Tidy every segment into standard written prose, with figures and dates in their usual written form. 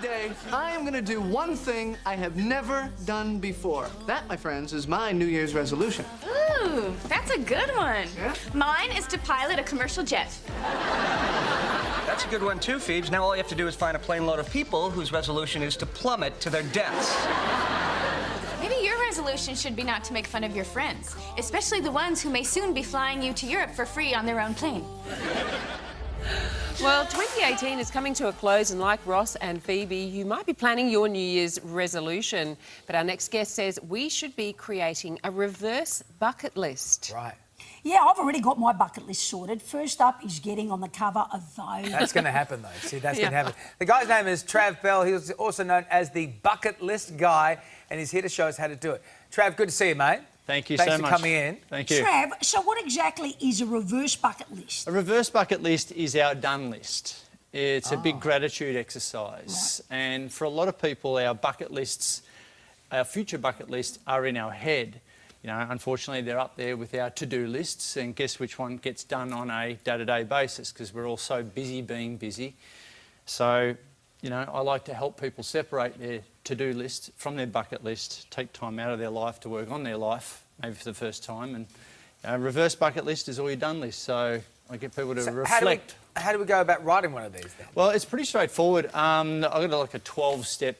Today, I am going to do one thing I have never done before. That, my friends, is my New Year's resolution. Ooh, that's a good one. Yeah? Mine is to pilot a commercial jet. That's a good one too, Phoebes. Now all you have to do is find a plane load of people whose resolution is to plummet to their deaths. Maybe your resolution should be not to make fun of your friends, especially the ones who may soon be flying you to Europe for free on their own plane. Well, 2018 is coming to a close, and like Ross and Phoebe, you might be planning your New Year's resolution. But our next guest says we should be creating a reverse bucket list. Right. Yeah, I've already got my bucket list sorted. First up is getting on the cover of Vogue. That's going to happen, though. See, that's going to happen. The guy's name is Trav Bell. He's also known as the Bucket List Guy, and he's here to show us how to do it. Trav, good to see you, mate. Thank you so much. Thanks for coming in. Thank you. Trav, so what exactly is a reverse bucket list? A reverse bucket list is our done list. It's a big gratitude exercise. Right. And for a lot of people, our bucket lists, our future bucket lists are in our head. You know, unfortunately, they're up there with our to-do lists, and guess which one gets done on a day-to-day basis, because we're all so busy being busy. So, you know, I like to help people separate their to-do list from their bucket list, take time out of their life to work on their life, maybe for the first time. And reverse bucket list is all your done list, so I get people to reflect. How do we go about writing one of these then? Well, it's pretty straightforward. I've got like a 12-step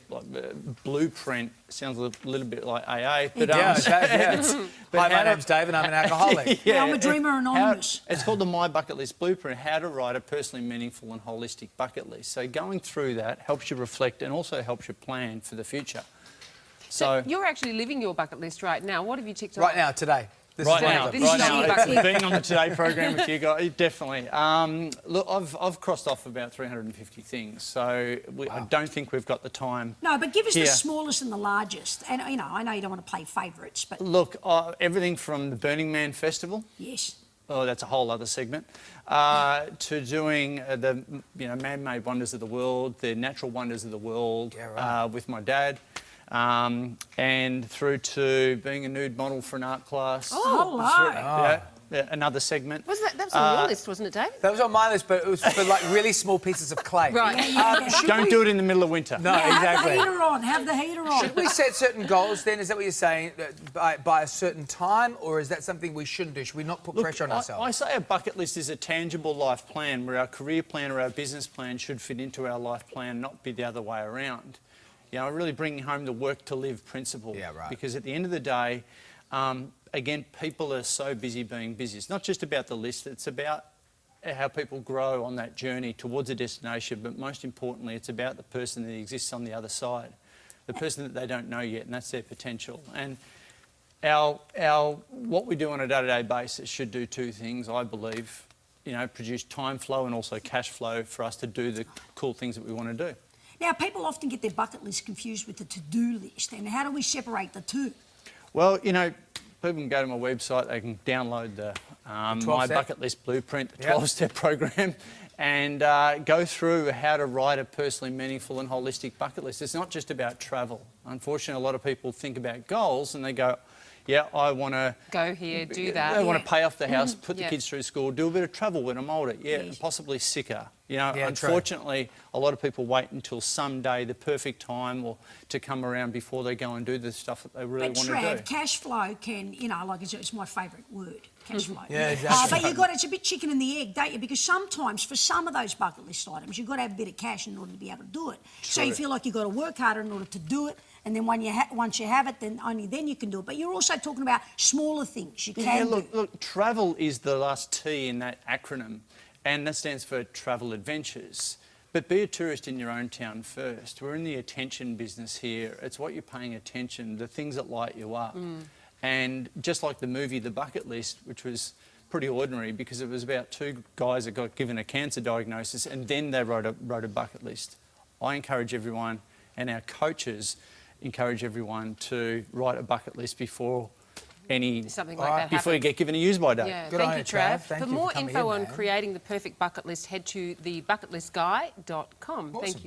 blueprint. Sounds a little bit like AA, but Hi, my name's David. I'm an alcoholic. Yeah, I'm a dreamer anonymous. It's called the My Bucket List Blueprint, how to write a personally meaningful and holistic bucket list. So going through that helps you reflect and also helps you plan for the future. So you're actually living your bucket list right now. What have you ticked off? Right now, today. This is now, being on the Today program with you guys, definitely. Look, I've crossed off about 350 things, so I don't think we've got the time. No, but give us here. the smallest and the largest. And, you know, I know you don't want to play favourites, but... Look, everything from the Burning Man Festival. Yes. Oh, that's a whole other segment. To doing the man-made wonders of the world, the natural wonders of the world with my dad. And through to being a nude model for an art class. Oh, hello. Another segment. That was on your list, wasn't it, Dave? That was on my list, but it was for like really small pieces of clay. Right. Don't do it in the middle of winter. No, Yeah, exactly. Have the heater on. Have the heater on. Should we set certain goals then? Is that what you're saying? By a certain time, or is that something we shouldn't do? Should we not put pressure on ourselves? I say a bucket list is a tangible life plan where our career plan or our business plan should fit into our life plan, not be the other way around. You know, really bringing home the work to live principle. Yeah, right. Because at the end of the day, again, people are so busy being busy. It's not just about the list, it's about how people grow on that journey towards a destination, but most importantly, it's about the person that exists on the other side, the person that they don't know yet, and that's their potential. And what we do on a day-to-day basis should do two things, I believe. You know, produce time flow and also cash flow for us to do the cool things that we want to do. Now, people often get their bucket list confused with the to-do list. And how do we separate the two? Well, you know, people can go to my website, they can download the My Bucket List Blueprint, the 12-step program, and go through how to write a personally meaningful and holistic bucket list. It's not just about travel. Unfortunately, a lot of people think about goals and they go, yeah, I want to... Go here, do that. They want to pay off the house, put the Yeah. kids through school, do a bit of travel when I'm older. Yeah, Yes. possibly sicker. You know, Yeah, unfortunately, a lot of people wait until someday, the perfect time, or to come around before they go and do the stuff that they really But want to Trav, do. cash flow can, you know, like it's my favourite word, cash flow. Yeah, exactly. But it's a bit chicken and the egg, don't you? Because sometimes for some of those bucket list items, you've got to have a bit of cash in order to be able to do it. So you feel like you've got to work harder in order to do it. And then once you have it, then only then you can do it. But you're also talking about smaller things you can do. Look, travel is the last T in that acronym, and that stands for travel adventures. But be a tourist in your own town first. We're in the attention business here. It's what you're paying attention, the things that light you up. And just like the movie The Bucket List, which was pretty ordinary because it was about two guys that got given a cancer diagnosis and then they wrote a bucket list. I encourage everyone, and our coaches encourage everyone to write a bucket list before Something like that before you get given a use-by date. Yeah, Good thank on you, you, Trav. Trav. Thank For you for more coming info in, on man. creating the perfect bucket list, head to thebucketlistguy.com. Thank you.